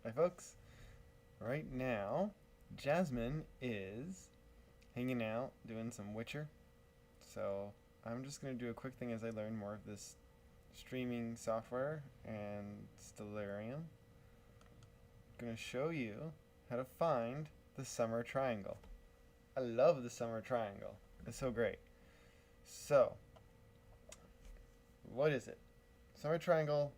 Hi folks. Right now, Jasmine is hanging out doing some Witcher. So I'm just going to do a quick thing as I learn more of this streaming software and Stellarium. I'm going to show you how to find the summer triangle. I love the summer triangle. It's so great. So, what is it? Summer triangle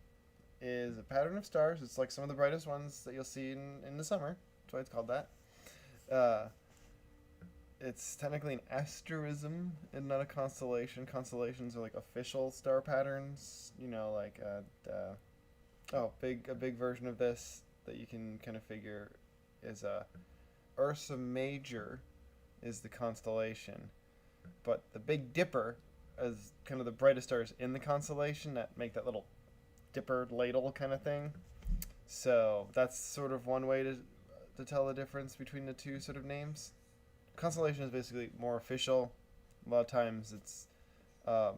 is a pattern of stars. It's like some of the brightest ones that you'll see in the summer. That's why it's called that. It's technically an asterism and not a constellation. Constellations are like official star patterns. You know, like a big version of this that you can kind of figure is Ursa Major is the constellation, but the Big Dipper is kind of the brightest stars in the constellation that make that little dipper ladle kind of thing. So that's sort of one way to tell the difference between the two sort of names. Constellation is basically more official. A lot of times it's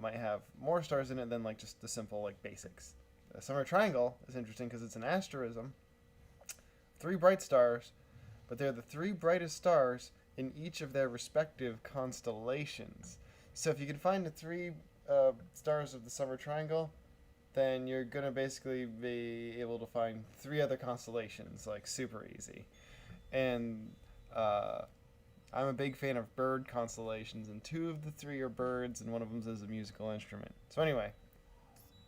might have more stars in it than like just the simple like basics. The summer triangle is interesting because it's an asterism. 3 bright stars, but they're the 3 brightest stars in each of their respective constellations. So if you can find the 3 stars of the summer triangle, then you're gonna basically be able to find 3 other constellations, like super easy. And I'm a big fan of bird constellations, and 2 of the 3 are birds, and one of them is a musical instrument. So anyway,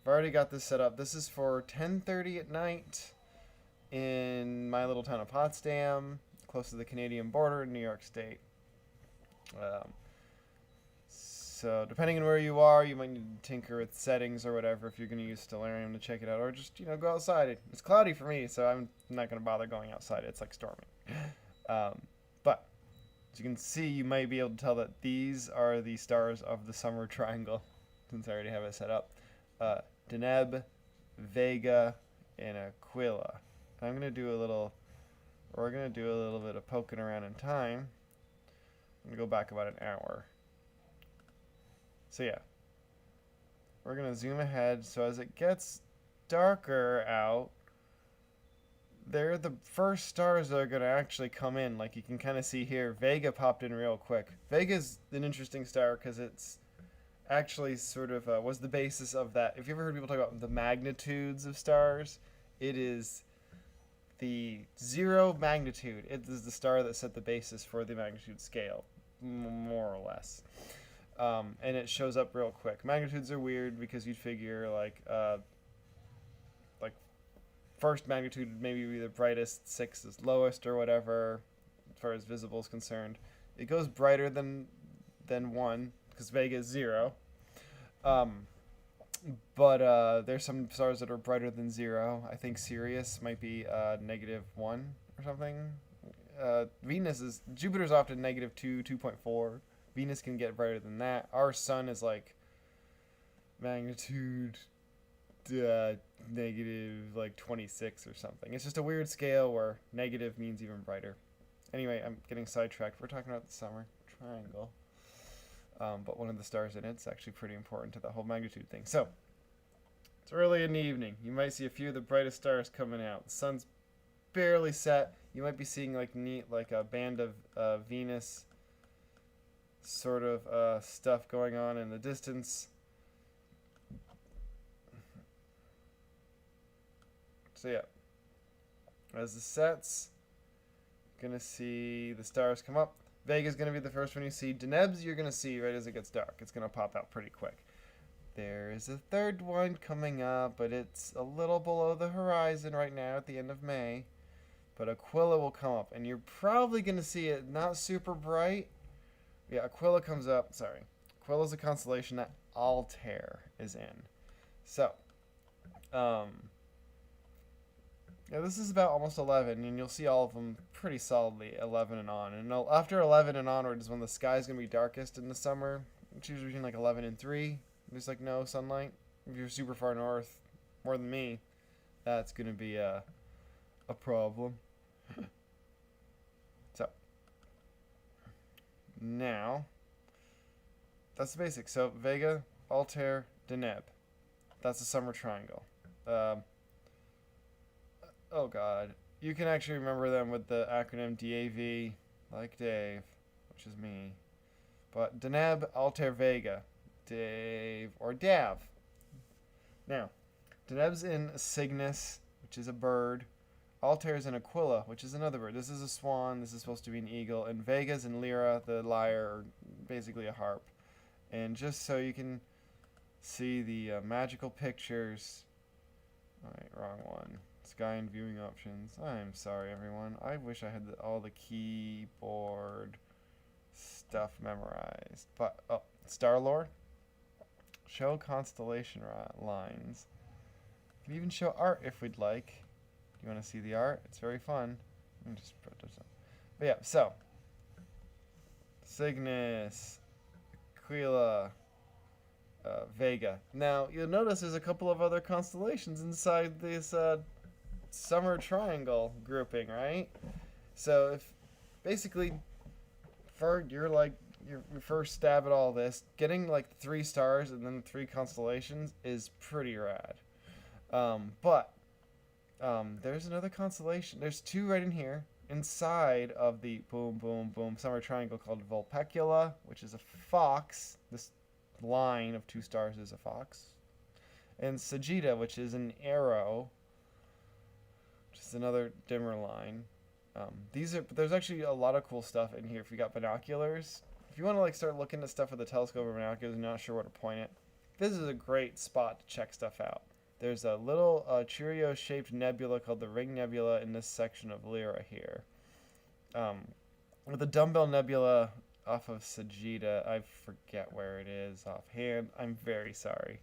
I've already got this set up. This is for 10:30 at night in my little town of Potsdam, close to the Canadian border in New York State. So depending on where you are, you might need to tinker with settings or whatever if you're going to use Stellarium to check it out, or just go outside. It's cloudy for me, so I'm not going to bother going outside. It's like storming. But as you can see, you might be able to tell that these are the stars of the summer triangle, since I already have it set up. Deneb, Vega, and Aquila. We're going to do a little bit of poking around in time. I'm going to go back about an hour. So yeah, we're going to zoom ahead. So as it gets darker out, they're the first stars that are going to actually come in. Like you can kind of see here, Vega popped in real quick. Vega's an interesting star because it's actually sort of was the basis of that. If you ever heard people talk about the magnitudes of stars, it is the 0 magnitude. It is the star that set the basis for the magnitude scale, more or less. And it shows up real quick. Magnitudes are weird because you'd figure like first magnitude would maybe be the brightest, 6 is lowest or whatever, as far as visible is concerned. It goes brighter than 1 because Vega is 0. But there's some stars that are brighter than 0. I think Sirius might be -1 or something. Jupiter's often -2, 2.4. Venus can get brighter than that. Our sun is like magnitude negative like 26 or something. It's just a weird scale where negative means even brighter. Anyway, I'm getting sidetracked. We're talking about the summer triangle. But one of the stars in it's actually pretty important to the whole magnitude thing. So, it's early in the evening. You might see a few of the brightest stars coming out. The sun's barely set. You might be seeing like a band of Venus sort of stuff going on in the distance. So yeah, as the sets, gonna see the stars come up. Vega's gonna be the first one you see. Deneb's you're gonna see right as it gets dark. It's gonna pop out pretty quick. There is a third one coming up, but it's a little below the horizon right now at the end of May. But Aquila will come up, and you're probably gonna see it not super bright. Yeah, Aquila comes up. Sorry, Aquila's a constellation that Altair is in. So, yeah, this is about almost 11, and you'll see all of them pretty solidly 11 and on. And after 11 and onward is when the sky's going to be darkest in the summer. It's usually between like 11 and 3. There's like no sunlight. If you're super far north, more than me, that's going to be a problem. So, now, that's the basics. So, Vega, Altair, Deneb. That's the summer triangle. Oh god, you can actually remember them with the acronym DAV, like Dave, which is me. But Deneb, Altair, Vega, Dave, or Dav. Now, Deneb's in Cygnus, which is a bird. Altair's in Aquila, which is another bird. This is a swan. This is supposed to be an eagle. And Vega's in Lyra, the lyre, or basically a harp. And just so you can see the magical pictures. Alright, wrong one. Sky and viewing options. I'm sorry, everyone. I wish I had all the keyboard stuff memorized. But, oh, star lore. Show constellation lines. You can even show art if we'd like. You want to see the art? It's very fun. Let me just put this up. But yeah, so Cygnus, Aquila, Vega. Now you'll notice there's a couple of other constellations inside this summer triangle grouping, right? So if basically for your first stab at all this, getting like 3 stars and then 3 constellations is pretty rad. But there's another constellation. There's 2 right in here inside of the boom, boom, boom summer triangle called Vulpecula, which is a fox. This line of 2 stars is a fox. And Sagitta, which is an arrow, which is another dimmer line. There's actually a lot of cool stuff in here if you got binoculars. If you want to start looking at stuff with a telescope or binoculars and you're not sure where to point it, this is a great spot to check stuff out. There's a little Cheerio-shaped nebula called the Ring Nebula in this section of Lyra here. With the Dumbbell Nebula off of Sagitta, I forget where it is offhand. I'm very sorry.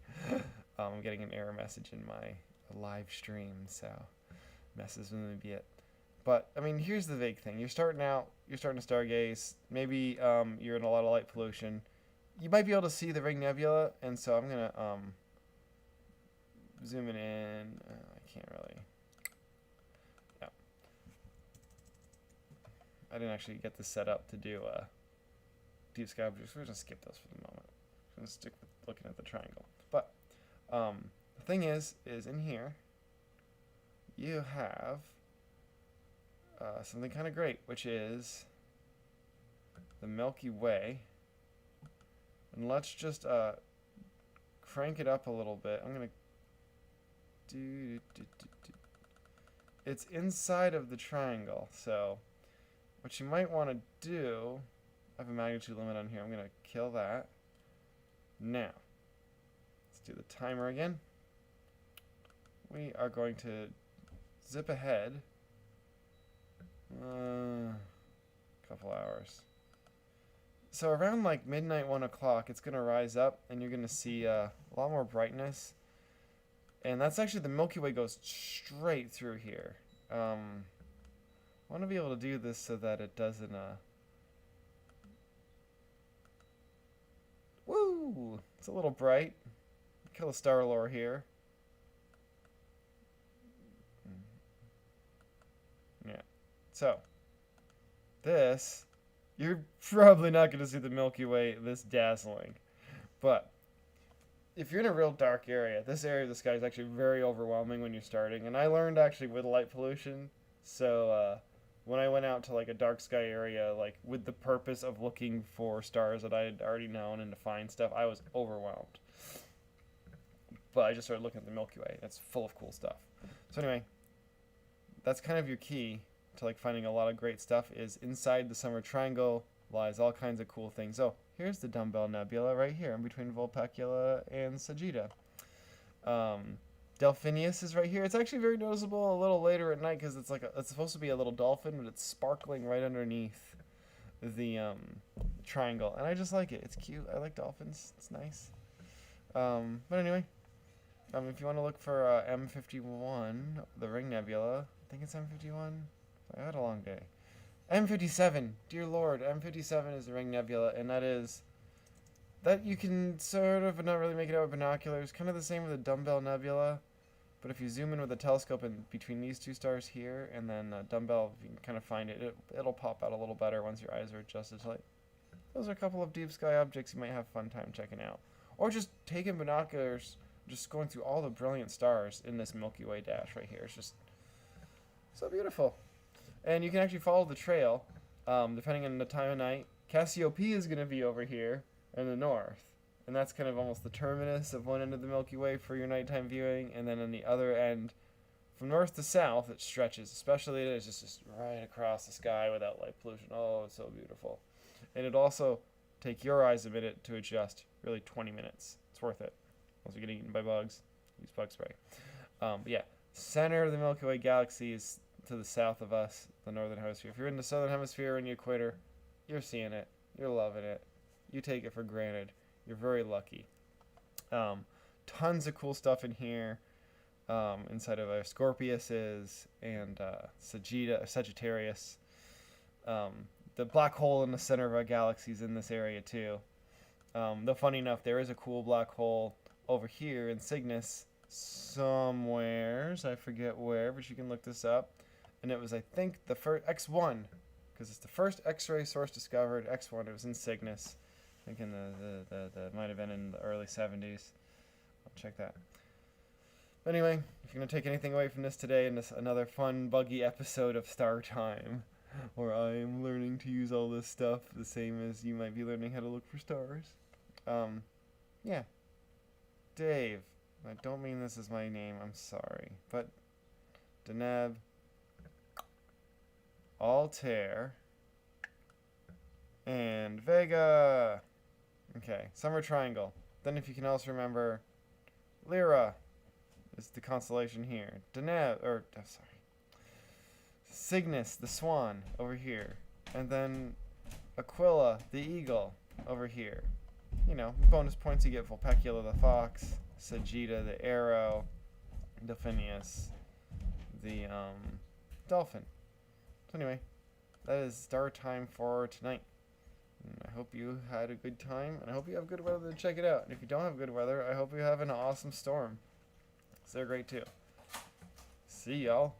I'm getting an error message in my live stream, so messes with me a bit. But, I mean, here's the big thing. You're starting to stargaze. Maybe you're in a lot of light pollution. You might be able to see the Ring Nebula, and so I'm going to zoom it in. I can't really. No. I didn't actually get this set up to do deep sky objects. We're going to skip those for the moment. I'm going to stick with looking at the triangle. But the thing is in here, you have something kind of great, which is the Milky Way. And let's just crank it up a little bit. I'm going to It's inside of the triangle, so what you might want to do, I have a magnitude limit on here. I'm going to kill that. Now, let's do the timer again. We are going to zip ahead a couple hours. So around like midnight, 1 o'clock, it's going to rise up and you're going to see a lot more brightness. And that's actually the Milky Way goes straight through here. I want to be able to do this so that it doesn't... Woo! It's a little bright. Kill a star lore here. Yeah. So, this... You're probably not going to see the Milky Way this dazzling. But... if you're in a real dark area, this area of the sky is actually very overwhelming when you're starting. And I learned actually with light pollution. So when I went out to like a dark sky area, like with the purpose of looking for stars that I had already known and to find stuff, I was overwhelmed. But I just started looking at the Milky Way. It's full of cool stuff. So anyway, that's kind of your key to like finding a lot of great stuff. Is inside the summer triangle lies all kinds of cool things. So here's the Dumbbell Nebula right here in between Vulpecula and Sagitta. Delphinius is right here. It's actually very noticeable a little later at night because it's supposed to be a little dolphin, but it's sparkling right underneath the triangle. And I just like it. It's cute. I like dolphins. It's nice. But anyway, if you want to look for M51, the Ring Nebula, I think it's M51. I had a long day. M57, dear Lord, M57 is the Ring Nebula, and that you can sort of not really make it out with binoculars. Kind of the same with the Dumbbell Nebula, but if you zoom in with a telescope in between these 2 stars here, and then Dumbbell, if you can kind of find it, it'll pop out a little better once your eyes are adjusted to light. Those are a couple of deep sky objects you might have fun time checking out. Or just taking binoculars, just going through all the brilliant stars in this Milky Way dash right here. It's So beautiful. And you can actually follow the trail, depending on the time of night. Cassiopeia is going to be over here in the north. And that's kind of almost the terminus of one end of the Milky Way for your nighttime viewing. And then on the other end, from north to south, it stretches. Especially it is just right across the sky without light pollution. Oh, it's so beautiful. And it also take your eyes a minute to adjust. Really 20 minutes. It's worth it. Once you get eaten by bugs, use bug spray. But yeah, center of the Milky Way galaxy is to the south of us, the northern hemisphere. If you're in the southern hemisphere or in the equator, you're seeing it. You're loving it. You take it for granted. You're very lucky. Tons of cool stuff in here. Inside of our Scorpiuses and Sagittarius. The black hole in the center of our galaxy is in this area too. Though funny enough, there is a cool black hole over here in Cygnus somewheres. I forget where, but you can look this up. And it was, I think, the first X1, because it's the first X-ray source discovered. X1. It was in Cygnus. I think in the might have been in the early 70s. I'll check that. But anyway, if you're gonna take anything away from this today, and this another fun, buggy episode of Star Time, where I am learning to use all this stuff the same as you might be learning how to look for stars. Yeah. Dave. I don't mean this as my name, I'm sorry. But Deneb, Altair, and Vega. Okay, Summer Triangle. Then if you can also remember, Lyra is the constellation here. Cygnus, the swan, over here. And then Aquila, the eagle, over here. You know, bonus points you get Vulpecula, the fox, Sagitta, the arrow, Delphinius, the dolphin. So anyway, that is star time for tonight. And I hope you had a good time, and I hope you have good weather to check it out. And if you don't have good weather, I hope you have an awesome storm. 'Cause they're great too. See y'all.